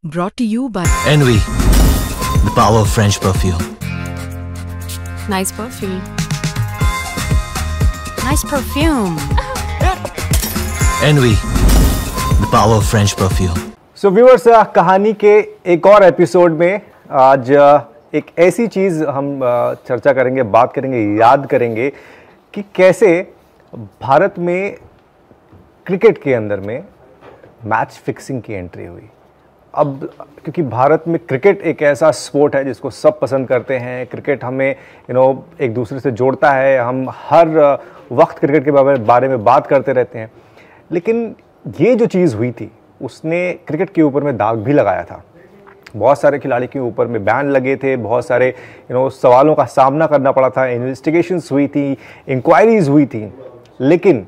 Brought to you by Envy, the power of French perfume. Nice perfume. Nice perfume. Envy, the power of French perfume. So viewers, कहानी के एक और episode में आज एक ऐसी चीज़ हम चर्चा करेंगे, बात करेंगे, याद करेंगे कि कैसे भारत में क्रिकेट के अंदर में मैच फिक्सिंग की एंट्री हुई। अब क्योंकि भारत में क्रिकेट एक ऐसा स्पोर्ट है जिसको सब पसंद करते हैं, क्रिकेट हमें एक दूसरे से जोड़ता है, हम हर वक्त क्रिकेट के बारे में बात करते रहते हैं। लेकिन ये जो चीज़ हुई थी उसने क्रिकेट के ऊपर में दाग भी लगाया था। बहुत सारे खिलाड़ी के ऊपर में बैन लगे थे, बहुत सारे सवालों का सामना करना पड़ा था, इन्वेस्टिगेशंस हुई थी, इंक्वायरीज हुई थी। लेकिन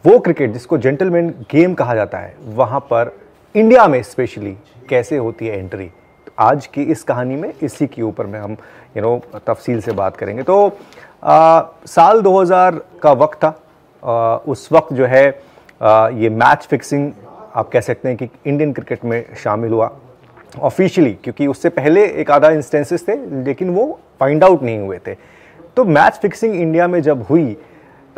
वो क्रिकेट जिसको जेंटलमैन गेम कहा जाता है, वहाँ पर इंडिया में स्पेशली कैसे होती है एंट्री, तो आज की इस कहानी में इसी के ऊपर में हम तफसील से बात करेंगे। तो साल 2000 का वक्त था। उस वक्त जो है ये मैच फिक्सिंग आप कह सकते हैं कि इंडियन क्रिकेट में शामिल हुआ ऑफिशियली, क्योंकि उससे पहले एक आधा इंस्टेंसेस थे लेकिन वो फाइंड आउट नहीं हुए थे। तो मैच फिक्सिंग इंडिया में जब हुई,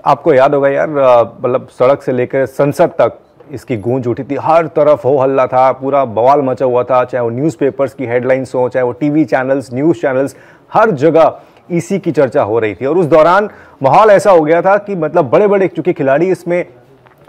आपको याद होगा यार, मतलब सड़क से लेकर संसद तक इसकी गूंज उठी थी, हर तरफ हो हल्ला था, पूरा बवाल मचा हुआ था, चाहे वो न्यूज़पेपर्स की हेडलाइंस हो, चाहे वो टीवी चैनल्स, न्यूज़ चैनल्स, हर जगह इसी की चर्चा हो रही थी। और उस दौरान माहौल ऐसा हो गया था कि मतलब बड़े बड़े चूंकि खिलाड़ी, इसमें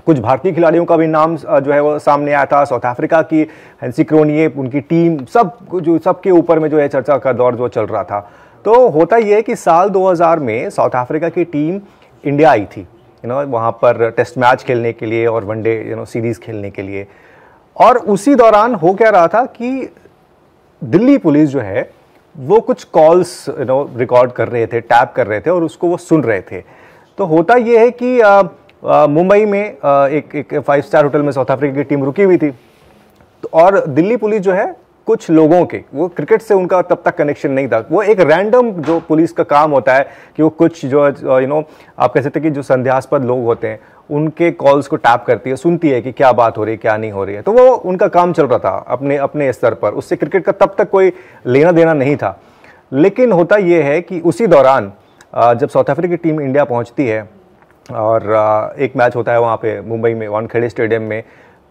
कुछ भारतीय खिलाड़ियों का भी नाम जो है वो सामने आया था, साउथ अफ्रीका की हेंसी क्रोनिये, उनकी टीम, सबके ऊपर में जो है चर्चा का दौर जो चल रहा था। तो होता ये है कि साल 2000 में साउथ अफ्रीका की टीम इंडिया आई थी वहाँ पर टेस्ट मैच खेलने के लिए और वनडे सीरीज़ खेलने के लिए। और उसी दौरान हो क्या रहा था कि दिल्ली पुलिस जो है वो कुछ कॉल्स रिकॉर्ड कर रहे थे, टैप कर रहे थे और उसको वो सुन रहे थे। तो होता ये है कि मुंबई में एक 5 स्टार होटल में साउथ अफ्रीका की टीम रुकी हुई थी। तो और दिल्ली पुलिस जो है, कुछ लोगों के, वो क्रिकेट से उनका तब तक कनेक्शन नहीं था, वो एक रैंडम जो पुलिस का काम होता है कि वो कुछ जो आप कह सकते हैं कि जो संदेहास्पद लोग होते हैं उनके कॉल्स को टैप करती है, सुनती है कि क्या बात हो रही है, क्या नहीं हो रही है। तो वो उनका काम चल रहा था अपने स्तर पर, उससे क्रिकेट का तब तक कोई लेना देना नहीं था। लेकिन होता ये है कि उसी दौरान जब साउथ अफ्रीका की टीम इंडिया पहुँचती है और एक मैच होता है वहाँ पे मुंबई में वानखेड़े स्टेडियम में,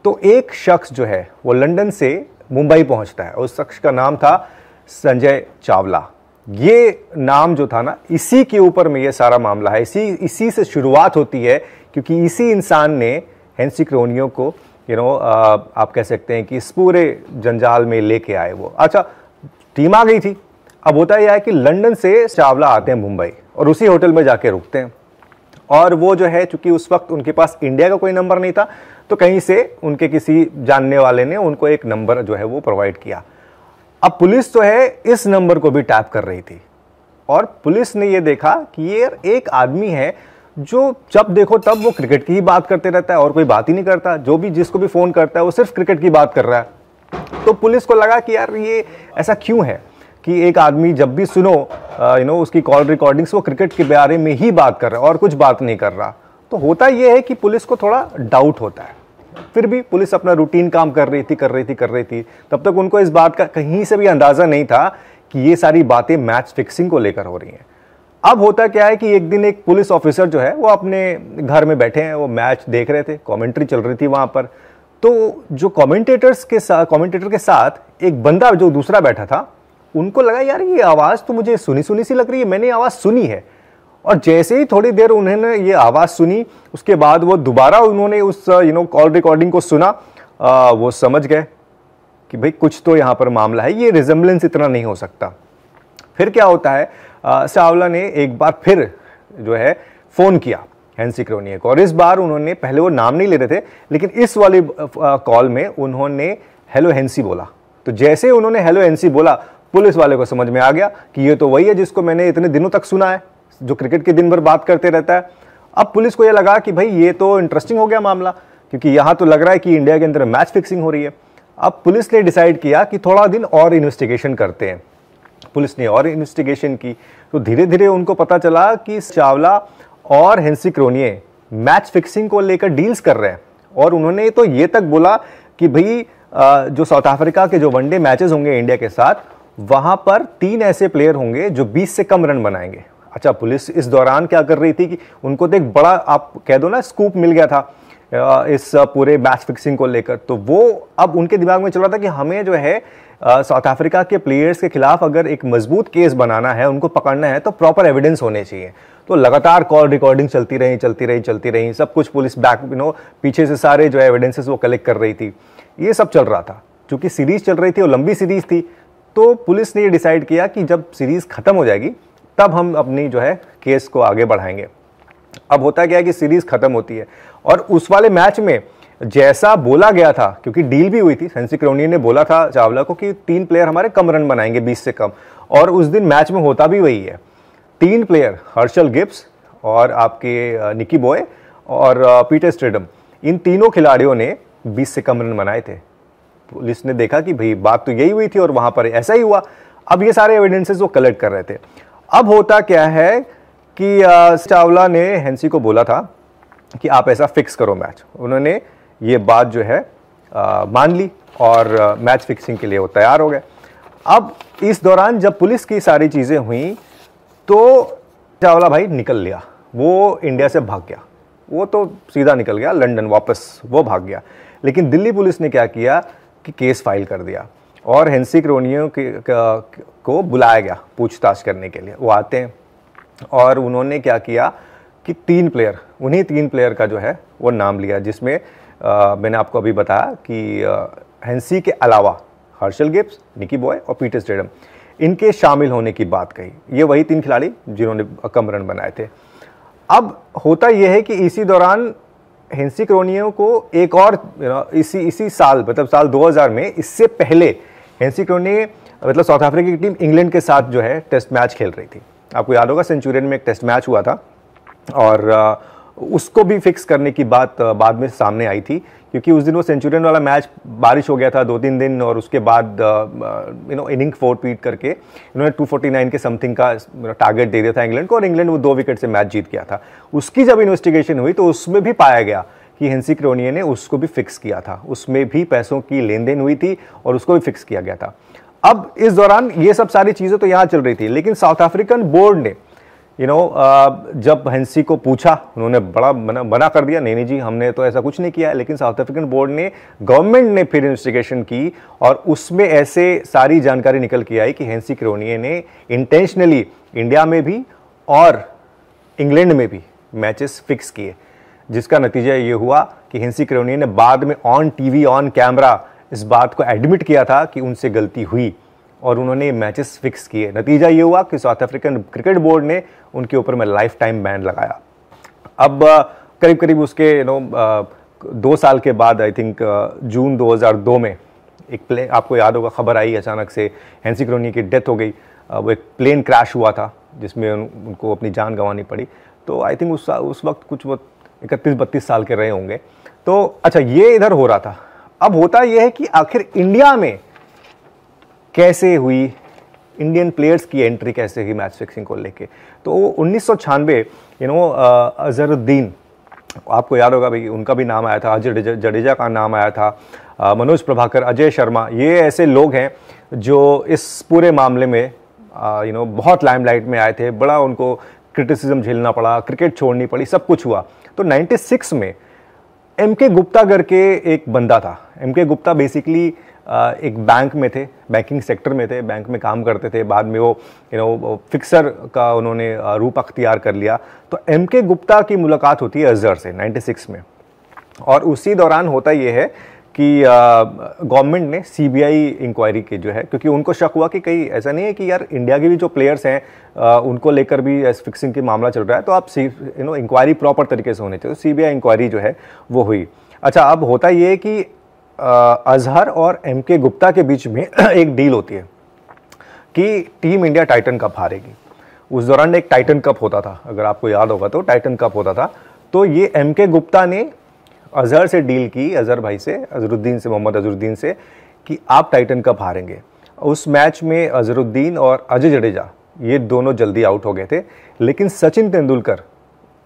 तो एक शख्स जो है वो लंदन से मुंबई पहुंचता है। उस शख्स का नाम था संजय चावला। ये नाम जो था ना, इसी के ऊपर में ये सारा मामला है, इसी से शुरुआत होती है, क्योंकि इसी इंसान ने हेंसी क्रोनियो को आप कह सकते हैं कि इस पूरे जंजाल में लेके आए वो। अच्छा, टीम आ गई थी। अब होता यह है कि लंदन से चावला आते हैं मुंबई और उसी होटल में जाके रुकते हैं। और वो जो है, चूंकि उस वक्त उनके पास इंडिया का कोई नंबर नहीं था, तो कहीं से उनके किसी जानने वाले ने उनको एक नंबर जो है वो प्रोवाइड किया। अब पुलिस जो है इस नंबर को भी टैप कर रही थी और पुलिस ने ये देखा कि ये एक आदमी है जो जब देखो तब वो क्रिकेट की ही बात करते रहता है और कोई बात ही नहीं करता, जो भी जिसको भी फोन करता है वो सिर्फ क्रिकेट की बात कर रहा है। तो पुलिस को लगा कि यार ये ऐसा क्यों है कि एक आदमी जब भी सुनो उसकी कॉल रिकॉर्डिंग्स, वो क्रिकेट के बारे में ही बात कर रहा है और कुछ बात नहीं कर रहा। तो होता यह है कि पुलिस को थोड़ा डाउट होता है। फिर भी पुलिस अपना रूटीन काम कर रही थी। तब तक उनको इस बात का कहीं से भी अंदाजा नहीं था कि ये सारी बातें मैच फिक्सिंग को लेकर हो रही हैं। अब होता क्या है कि एक दिन एक पुलिस ऑफिसर जो है वो अपने घर में बैठे हैं, वो मैच देख रहे थे, कमेंट्री चल रही थी वहां पर। तो जो कमेंटेटर के साथ एक बंदा जो दूसरा बैठा था, उनको लगा यार ये आवाज तो मुझे सुनी सी लग रही है, मैंने आवाज सुनी है। और जैसे ही थोड़ी देर उन्होंने ये आवाज़ सुनी, उसके बाद वो दोबारा उन्होंने उस कॉल रिकॉर्डिंग को सुना, वो समझ गए कि भाई कुछ तो यहाँ पर मामला है, ये रिजेम्बलेंस इतना नहीं हो सकता। फिर क्या होता है, चावला ने एक बार फिर जो है फ़ोन किया हेंसी क्रोनिये को, और इस बार उन्होंने, पहले वो नाम नहीं ले रहे थे, लेकिन इस वाली कॉल में उन्होंने हेलो हेंसी बोला। तो जैसे उन्होंने हेलो हेंसी बोला, पुलिस वाले को समझ में आ गया कि ये तो वही है जिसको मैंने इतने दिनों तक सुना है, जो क्रिकेट के दिन भर बात करते रहता है। अब पुलिस को यह लगा कि भाई ये तो इंटरेस्टिंग हो गया मामला, क्योंकि यहां तो लग रहा है कि इंडिया के अंदर मैच फिक्सिंग हो रही है। अब पुलिस ने डिसाइड किया कि थोड़ा दिन और इन्वेस्टिगेशन करते हैं। पुलिस ने और इन्वेस्टिगेशन की, तो धीरे धीरे उनको पता चला कि चावला और हेंसी क्रोनिये मैच फिक्सिंग को लेकर डील्स कर रहे हैं। और उन्होंने तो ये तक बोला कि भाई जो साउथ अफ्रीका के जो वनडे मैचेस होंगे इंडिया के साथ, वहां पर 3 ऐसे प्लेयर होंगे जो 20 से कम रन बनाएंगे। अच्छा, पुलिस इस दौरान क्या कर रही थी कि उनको तो एक बड़ा, आप कह दो ना, स्कूप मिल गया था इस पूरे मैच फिक्सिंग को लेकर। तो वो अब उनके दिमाग में चल रहा था कि हमें जो है साउथ अफ्रीका के प्लेयर्स के खिलाफ अगर एक मजबूत केस बनाना है, उनको पकड़ना है, तो प्रॉपर एविडेंस होने चाहिए। तो लगातार कॉल रिकॉर्डिंग चलती रही, सब कुछ पुलिस बैक पीछे से सारे जो एविडेंसेस वो कलेक्ट कर रही थी। ये सब चल रहा था। चूंकि सीरीज चल रही थी और लंबी सीरीज थी, तो पुलिस ने ये डिसाइड किया कि जब सीरीज खत्म हो जाएगी तब हम अपनी जो है केस को आगे बढ़ाएंगे। अब होता क्या है कि सीरीज खत्म होती है और उस वाले मैच में जैसा बोला गया था, क्योंकि डील भी हुई थी, हेंसी क्रोनिये ने बोला था चावला को कि 3 प्लेयर हमारे कम रन बनाएंगे 20 से कम, और उस दिन मैच में होता भी वही है। 3 प्लेयर, हर्षल गिब्स और आपके निकी बॉय और पीटर स्टेडम, इन तीनों खिलाड़ियों ने 20 से कम रन बनाए थे। पुलिस ने देखा कि भाई बात तो यही हुई थी और वहां पर ऐसा ही हुआ। अब ये सारे एविडेंसेस वो कलेक्ट कर रहे थे। अब होता क्या है कि चावला ने हेंसी को बोला था कि आप ऐसा फिक्स करो मैच। उन्होंने ये बात जो है मान ली और मैच फिक्सिंग के लिए वो तैयार हो गए। अब इस दौरान जब पुलिस की सारी चीज़ें हुई तो चावला भाई निकल लिया, वो इंडिया से भाग गया। वो तो सीधा निकल गया लंदन, वापस वो भाग गया। लेकिन दिल्ली पुलिस ने क्या किया कि केस फाइल कर दिया और हेंसी क्रोनिये को बुलाया गया पूछताछ करने के लिए। वो आते हैं और उन्होंने क्या किया कि 3 प्लेयर, उन्हीं 3 प्लेयर का जो है वो नाम लिया, जिसमें मैंने आपको अभी बताया कि हेंसी के अलावा हर्षल गिब्स, निकी बॉय और पीटर स्टेडम, इनके शामिल होने की बात कही। ये वही 3 खिलाड़ी जिन्होंने कम रन बनाए थे। अब होता यह है कि इसी दौरान हेंसी क्रोनिये को एक और इसी साल, मतलब साल 2000 में, इससे पहले हेंसी क्रोनिये मतलब साउथ अफ्रीका की टीम इंग्लैंड के साथ जो है टेस्ट मैच खेल रही थी। आपको याद होगा सेंचुरियन में एक टेस्ट मैच हुआ था और उसको भी फिक्स करने की बात बाद में सामने आई थी, क्योंकि उस दिन वो सेंचुरियन वाला मैच बारिश हो गया था 2-3 दिन, और उसके बाद इनिंग फोरफीट करके इन्होंने 249 के समथिंग का टारगेट दे दिया था इंग्लैंड को, और इंग्लैंड वो 2 विकेट से मैच जीत गया था। उसकी जब इन्वेस्टिगेशन हुई तो उसमें भी पाया गया कि हेंसी क्रोनिये ने उसको भी फिक्स किया था, उसमें भी पैसों की लेन देन हुई थी और उसको भी फिक्स किया गया था। अब इस दौरान ये सब सारी चीजें तो यहाँ चल रही थी, लेकिन साउथ अफ्रीकन बोर्ड ने जब हेंसी को पूछा, उन्होंने बड़ा मना कर दिया, नहीं जी हमने तो ऐसा कुछ नहीं किया है। लेकिन साउथ अफ्रीकन बोर्ड ने, गवर्नमेंट ने फिर इन्वेस्टिगेशन की और उसमें ऐसे सारी जानकारी निकल के आई कि हेंसी क्रोनिये ने इंटेंशनली इंडिया में भी और इंग्लैंड में भी मैचेस फिक्स किए, जिसका नतीजा ये हुआ कि हेंसी क्रोनिये ने बाद में ऑन टीवी, ऑन कैमरा इस बात को एडमिट किया था कि उनसे गलती हुई और उन्होंने मैचेस फिक्स किए। नतीजा ये हुआ कि साउथ अफ्रीकन क्रिकेट बोर्ड ने उनके ऊपर में लाइफ टाइम बैन लगाया। अब करीब करीब उसके 2 साल के बाद, आई थिंक जून 2002 में एक प्लेन, आपको याद होगा, खबर आई अचानक से हेंसी क्रोनिये की डेथ हो गई। वो एक प्लेन क्रैश हुआ था जिसमें उनको अपनी जान गंवानी पड़ी। तो आई थिंक उस वक्त कुछ वो 31-32 साल के रहे होंगे। तो अच्छा, ये इधर हो रहा था। अब होता यह है कि आखिर इंडिया में कैसे हुई, इंडियन प्लेयर्स की एंट्री कैसे हुई मैच फिक्सिंग को लेके। तो 1996 अजहरुद्दीन, आपको याद होगा भाई, उनका भी नाम आया था, अजय जडेजा का नाम आया था, मनोज प्रभाकर, अजय शर्मा, ये ऐसे लोग हैं जो इस पूरे मामले में बहुत लाइमलाइट में आए थे। बड़ा उनको क्रिटिसिज्म झेलना पड़ा, क्रिकेट छोड़नी पड़ी, सब कुछ हुआ। तो 96 में एमके गुप्ता करके एक बंदा था। एमके गुप्ता बेसिकली एक बैंक में थे, बैंकिंग सेक्टर में थे, बैंक में काम करते थे। बाद में वो फिक्सर का उन्होंने रूप अख्तियार कर लिया। तो एमके गुप्ता की मुलाकात होती है अजहर से 96 में, और उसी दौरान होता ये है कि गवर्नमेंट ने सीबीआई इंक्वायरी की जो है, क्योंकि उनको शक हुआ कि कहीं ऐसा नहीं है कि यार इंडिया के भी जो प्लेयर्स हैं उनको लेकर भी फिक्सिंग की मामला चल रहा है, तो आप इंक्वायरी प्रॉपर तरीके से होनी चाहिए। तो सीबीआई इंक्वायरी जो है वो हुई। अच्छा, अब होता ये है कि अजहर और एमके गुप्ता के बीच में एक डील होती है कि टीम इंडिया टाइटन कप हारेगी। उस दौरान एक टाइटन कप होता था, अगर आपको याद होगा तो टाइटन कप होता था। तो ये एमके गुप्ता ने अजहर से डील की, अजहर भाई से, अजहरुद्दीन से, मोहम्मद अजहरुद्दीन से, कि आप टाइटन कप हारेंगे। उस मैच में अजहरुद्दीन और अजय जडेजा ये दोनों जल्दी आउट हो गए थे, लेकिन सचिन तेंदुलकर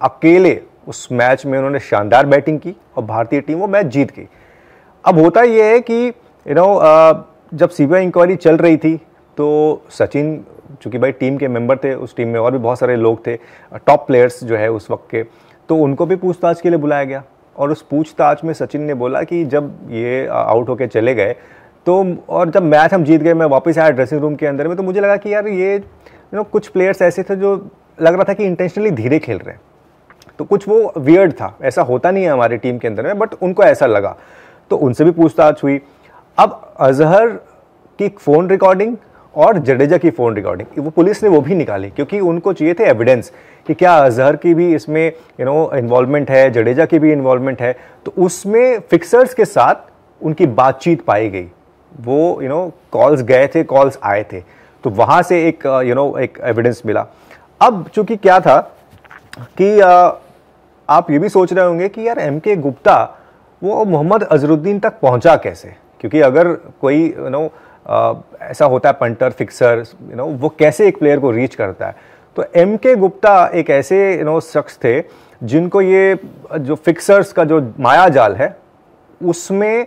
अकेले उस मैच में उन्होंने शानदार बैटिंग की और भारतीय टीम वो मैच जीत गई। अब होता यह है कि जब सीबीआई इंक्वायरी चल रही थी तो सचिन चूँकि भाई टीम के मेंबर थे, उस टीम में और भी बहुत सारे लोग थे, टॉप प्लेयर्स जो है उस वक्त के, तो उनको भी पूछताछ के लिए बुलाया गया। और उस पूछताछ में सचिन ने बोला कि जब ये आउट होके चले गए तो, और जब मैच हम जीत गए, मैं वापस आया ड्रेसिंग रूम के अंदर में, तो मुझे लगा कि यार ये कुछ प्लेयर्स ऐसे थे जो लग रहा था कि इंटेंशनली धीरे खेल रहे हैं, तो कुछ वो वियर्ड था, ऐसा होता नहीं है हमारी टीम के अंदर में, बट उनको ऐसा लगा। तो उनसे भी पूछताछ हुई। अब अजहर की फ़ोन रिकॉर्डिंग और जडेजा की फ़ोन रिकॉर्डिंग वो पुलिस ने वो भी निकाली, क्योंकि उनको चाहिए थे एविडेंस कि क्या अजहर की भी इसमें इन्वॉल्वमेंट है, जडेजा की भी इन्वॉल्वमेंट है। तो उसमें फिक्सर्स के साथ उनकी बातचीत पाई गई, वो कॉल्स गए थे, कॉल्स आए थे, तो वहाँ से एक एक एविडेंस मिला। अब चूंकि क्या था कि आप ये भी सोच रहे होंगे कि यार एमके गुप्ता वो मोहम्मद अजहरुद्दीन तक पहुंचा कैसे, क्योंकि अगर कोई ऐसा होता है पंटर फिक्सर, वो कैसे एक प्लेयर को रीच करता है। तो एमके गुप्ता एक ऐसे शख्स थे जिनको ये जो फिक्सर्स का जो माया जाल है उसमें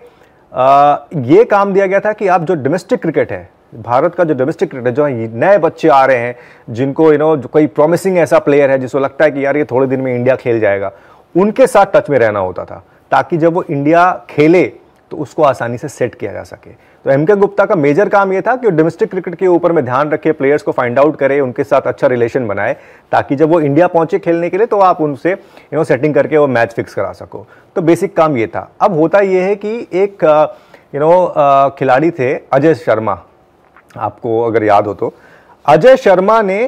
ये काम दिया गया था कि आप जो डोमेस्टिक क्रिकेट है, भारत का जो डोमेस्टिक क्रिकेट है, जो नए बच्चे आ रहे हैं जिनको जो कोई प्रॉमिसिंग ऐसा प्लेयर है जिसको लगता है कि यार ये थोड़े दिन में इंडिया खेल जाएगा, उनके साथ टच में रहना होता था, ताकि जब वो इंडिया खेले तो उसको आसानी से सेट किया जा सके। तो एमके गुप्ता का मेजर काम यह था कि वो डोमेस्टिक क्रिकेट के ऊपर में ध्यान रखे, प्लेयर्स को फाइंड आउट करे, उनके साथ अच्छा रिलेशन बनाए, ताकि जब वो इंडिया पहुंचे खेलने के लिए तो आप उनसे सेटिंग करके वो मैच फिक्स करा सको। तो बेसिक काम ये था। अब होता यह है कि एक खिलाड़ी थे अजय शर्मा, आपको अगर याद हो तो अजय शर्मा ने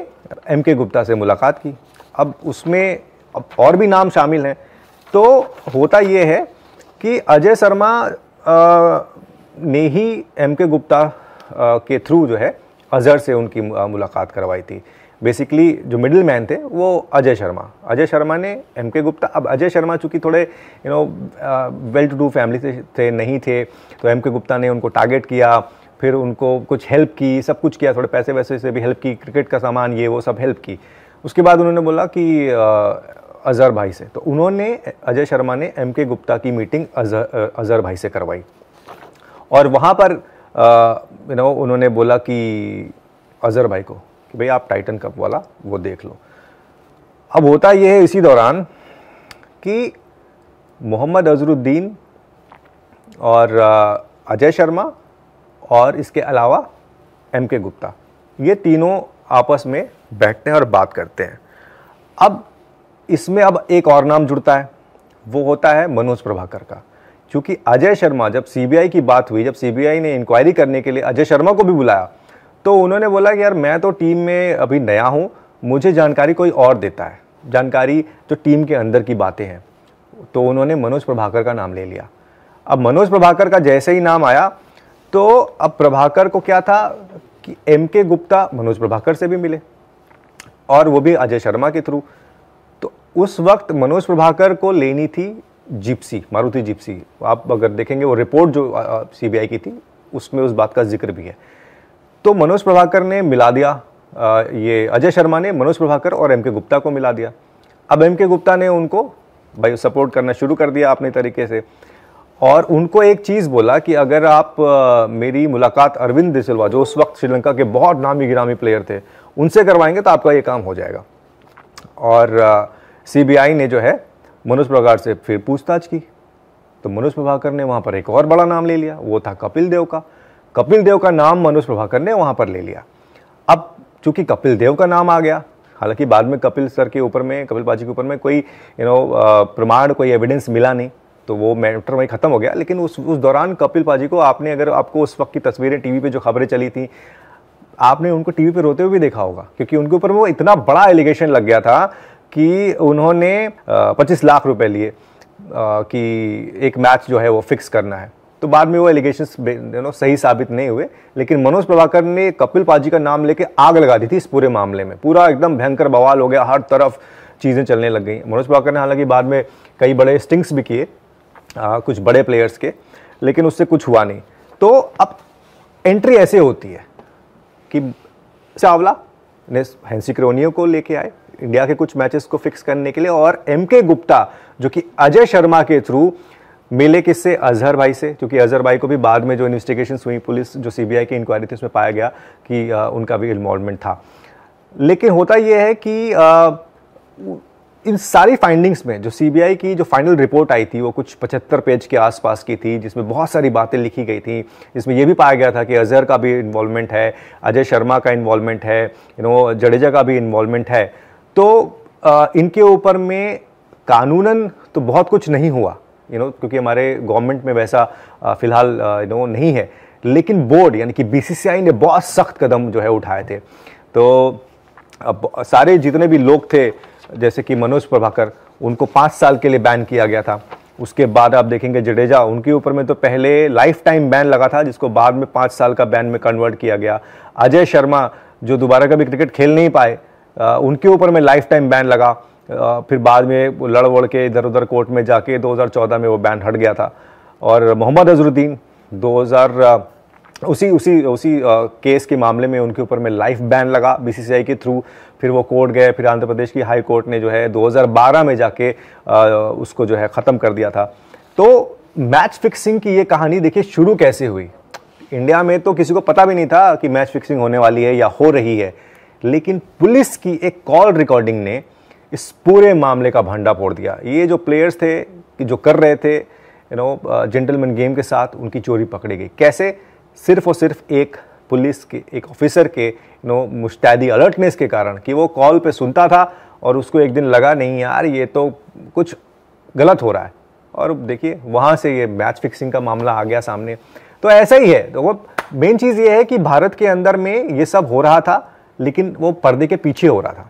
एमके गुप्ता से मुलाकात की। अब उसमें अब और भी नाम शामिल हैं। तो होता यह है कि अजय शर्मा ने ही एमके गुप्ता के थ्रू जो है अजहर से उनकी मुलाकात करवाई थी। बेसिकली जो मिडिल मैन थे वो अजय शर्मा ने एमके गुप्ता, अब अजय शर्मा चूंकि थोड़े वेल टू डू फैमिली से थे नहीं थे, तो एमके गुप्ता ने उनको टारगेट किया, फिर उनको कुछ हेल्प की, सब कुछ किया, थोड़े पैसे वैसे से भी हेल्प की, क्रिकेट का सामान ये वो सब हेल्प की। उसके बाद उन्होंने बोला कि अजहर भाई से, तो उन्होंने अजय शर्मा ने एमके गुप्ता की मीटिंग अजहर भाई से करवाई, और वहाँ पर उन्होंने बोला कि अजहर भाई को कि भाई आप टाइटन कप वाला वो देख लो। अब होता यह है इसी दौरान कि मोहम्मद अजहरुद्दीन और अजय शर्मा और इसके अलावा एमके गुप्ता, ये तीनों आपस में बैठते हैं और बात करते हैं। अब इसमें अब एक और नाम जुड़ता है, वो होता है मनोज प्रभाकर का। क्योंकि अजय शर्मा, जब सीबीआई की बात हुई, जब सीबीआई ने इंक्वायरी करने के लिए अजय शर्मा को भी बुलाया, तो उन्होंने बोला कि यार मैं तो टीम में अभी नया हूं, मुझे जानकारी कोई और देता है, जानकारी जो टीम के अंदर की बातें हैं। तो उन्होंने मनोज प्रभाकर का नाम ले लिया। अब मनोज प्रभाकर का जैसे ही नाम आया तो अब प्रभाकर को क्या था कि एमके गुप्ता मनोज प्रभाकर से भी मिले, और वो भी अजय शर्मा के थ्रू। तो उस वक्त मनोज प्रभाकर को लेनी थी जिप्सी, मारुति जिप्सी। आप अगर देखेंगे वो रिपोर्ट जो सीबीआई की थी उसमें उस बात का जिक्र भी है। तो मनोज प्रभाकर ने मिला दिया, ये अजय शर्मा ने मनोज प्रभाकर और एमके गुप्ता को मिला दिया। अब एमके गुप्ता ने उनको भाई सपोर्ट करना शुरू कर दिया अपने तरीके से, और उनको एक चीज़ बोला कि अगर आप मेरी मुलाकात अरविंद डी सिल्वा, जो उस वक्त श्रीलंका के बहुत नामी गिरामी प्लेयर थे, उनसे करवाएंगे तो आपका ये काम हो जाएगा। और सीबीआई ने जो है मनोज प्रभाकर से फिर पूछताछ की, तो मनोज प्रभाकर ने वहाँ पर एक और बड़ा नाम ले लिया, वो था कपिल देव का। कपिल देव का नाम मनोज प्रभाकर ने वहाँ पर ले लिया। अब चूंकि कपिल देव का नाम आ गया, हालांकि बाद में कपिल सर के ऊपर में, कपिल पाजी के ऊपर में कोई प्रमाण, कोई एविडेंस मिला नहीं, तो वो मैटर वहीं खत्म हो गया। लेकिन उस दौरान कपिल पाजी को आपने, अगर आपको उस वक्त की तस्वीरें टीवी पे जो खबरें चली थी, आपने उनको टीवी पे रोते हुए भी देखा होगा, क्योंकि उनके ऊपर वो इतना बड़ा एलिगेशन लग गया था कि उन्होंने 25 लाख रुपए लिए कि एक मैच जो है वो फिक्स करना है। तो बाद में वो एलिगेशंस सही साबित नहीं हुए, लेकिन मनोज प्रभाकर ने कपिल पाजी का नाम लेके आग लगा दी थी इस पूरे मामले में। पूरा एकदम भयंकर बवाल हो गया, हर तरफ चीज़ें चलने लग गई। मनोज प्रभाकर ने हालांकि बाद में कई बड़े स्टिंग्स भी किए कुछ बड़े प्लेयर्स के, लेकिन उससे कुछ हुआ नहीं। तो अब एंट्री ऐसे होती है कि चावला ने हैंसी क्रोनियो को लेके आए इंडिया के कुछ मैचेस को फिक्स करने के लिए, और एमके गुप्ता जो कि अजय शर्मा के थ्रू मिले किससे? अजहर भाई से, क्योंकि अजहर भाई को भी बाद में जो इन्वेस्टिगेशन हुई, पुलिस जो सीबीआई की इंक्वायरी थी उसमें पाया गया कि उनका भी इन्वॉल्वमेंट था। लेकिन होता यह है कि इन सारी फाइंडिंग्स में जो सीबीआई की जो फाइनल रिपोर्ट आई थी वो कुछ 75 पेज के आसपास की थी, जिसमें बहुत सारी बातें लिखी गई थी। जिसमें यह भी पाया गया था कि अजहर का भी इन्वॉल्वमेंट है, अजय शर्मा का इन्वॉल्वमेंट है, जडेजा का भी इन्वॉल्वमेंट है। तो इनके ऊपर में कानूनन तो बहुत कुछ नहीं हुआ, क्योंकि हमारे गवर्नमेंट में वैसा फिलहाल नहीं है। लेकिन बोर्ड यानी कि बीसीसीआई ने बहुत सख्त कदम जो है उठाए थे। तो अब सारे जितने भी लोग थे, जैसे कि मनोज प्रभाकर, उनको 5 साल के लिए बैन किया गया था। उसके बाद आप देखेंगे जडेजा, उनके ऊपर में तो पहले लाइफ टाइम बैन लगा था, जिसको बाद में 5 साल का बैन में कन्वर्ट किया गया। अजय शर्मा जो दोबारा कभी क्रिकेट खेल नहीं पाए, उनके ऊपर में लाइफ टाइम बैन लगा। फिर बाद में लड़ वड़ के इधर उधर कोर्ट में जाके 2014 में वो बैन हट गया था। और मोहम्मद अजहरुद्दीन 2000 उसी केस के मामले में उनके ऊपर में लाइफ बैन लगा बीसीसीआई के थ्रू। फिर वो कोर्ट गए, फिर आंध्र प्रदेश की हाई कोर्ट ने जो है 2012 में जाके उसको जो है ख़त्म कर दिया था। तो मैच फिक्सिंग की ये कहानी देखिए शुरू कैसे हुई। इंडिया में तो किसी को पता भी नहीं था कि मैच फिक्सिंग होने वाली है या हो रही है, लेकिन पुलिस की एक कॉल रिकॉर्डिंग ने इस पूरे मामले का भंडा फोड़ दिया। ये जो प्लेयर्स थे कि जो कर रहे थे जेंटलमैन गेम के साथ, उनकी चोरी पकड़ी गई। कैसे? सिर्फ और सिर्फ एक पुलिस के एक ऑफिसर के मुस्तैदी अलर्टनेस के कारण, कि वो कॉल पे सुनता था और उसको एक दिन लगा नहीं यार ये तो कुछ गलत हो रहा है, और देखिए वहाँ से ये मैच फिक्सिंग का मामला आ गया सामने। तो ऐसा ही है। तो वो मेन चीज़ ये है कि भारत के अंदर में ये सब हो रहा था, लेकिन वो पर्दे के पीछे हो रहा था।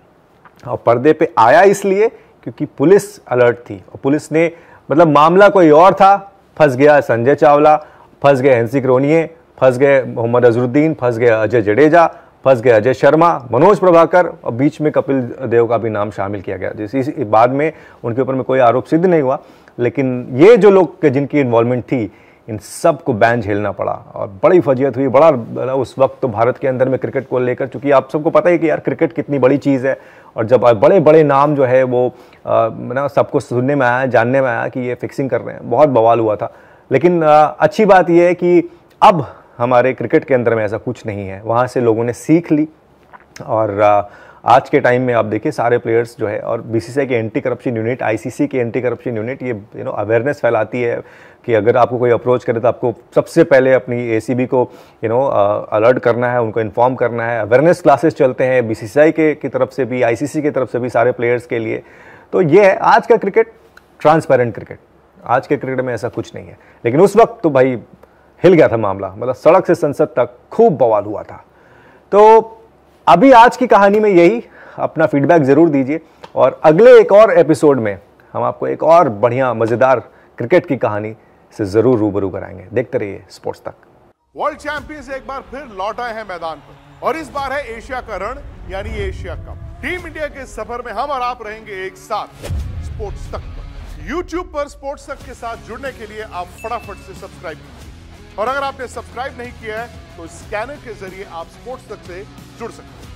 और पर्दे पे आया इसलिए क्योंकि पुलिस अलर्ट थी, और पुलिस ने मतलब मामला कोई और था, फंस गया संजय चावला, फंस गए हंसी क्रोनिये, फंस गए मोहम्मद अजहरुद्दीन, फंस गए अजय जडेजा, फंस गए अजय शर्मा, मनोज प्रभाकर, और बीच में कपिल देव का भी नाम शामिल किया गया। जिस बाद में उनके ऊपर में कोई आरोप सिद्ध नहीं हुआ, लेकिन ये जो लोग जिनकी इन्वॉल्वमेंट थी, इन सब को बैन झेलना पड़ा और बड़ी फजीयत हुई। बड़ा उस वक्त तो भारत के अंदर में क्रिकेट को लेकर, चूंकि आप सबको पता है कि यार क्रिकेट कितनी बड़ी चीज़ है, और जब बड़े बड़े नाम जो है वो सबको सुनने में आया, जानने में आया कि ये फिक्सिंग कर रहे हैं, बहुत बवाल हुआ था। लेकिन अच्छी बात यह है कि अब हमारे क्रिकेट के अंदर में ऐसा कुछ नहीं है। वहाँ से लोगों ने सीख ली, और आज के टाइम में आप देखिए सारे प्लेयर्स जो है, और बीसीसीआई की एंटी करप्शन यूनिट, आईसीसी की एंटी करप्शन यूनिट, ये अवेयरनेस फैलाती है कि अगर आपको कोई अप्रोच करे तो आपको सबसे पहले अपनी एसीबी को अलर्ट करना है, उनको इन्फॉर्म करना है। अवेयरनेस क्लासेस चलते हैं बीसीसीआई की तरफ से भी, आईसीसी की तरफ से भी, सारे प्लेयर्स के लिए। तो ये है आज का क्रिकेट, ट्रांसपेरेंट क्रिकेट। आज के क्रिकेट में ऐसा कुछ नहीं है, लेकिन उस वक्त तो भाई हिल गया था मामला, मतलब सड़क से संसद तक खूब बवाल हुआ था। तो अभी आज की कहानी में यही, अपना फीडबैक जरूर दीजिए, और अगले एक और एपिसोड में हम आपको एक और बढ़िया मजेदार क्रिकेट की कहानी से जरूर रूबरू कराएंगे। देखते रहिए स्पोर्ट्स तक। वर्ल्ड चैंपियंस एक बार फिर लौट आए हैं मैदान पर, और इस बार है एशिया का रण यानी एशिया कप। टीम इंडिया के सफर में हम और आप रहेंगे एक साथ स्पोर्ट्स तक पर। YouTube पर स्पोर्ट्स तक के साथ जुड़ने के लिए आप फटाफट से सब्सक्राइब कीजिए, और अगर आपने सब्सक्राइब नहीं किया है तो स्कैनर के जरिए आप स्पोर्ट्स तक से जुड़ सकते हैं।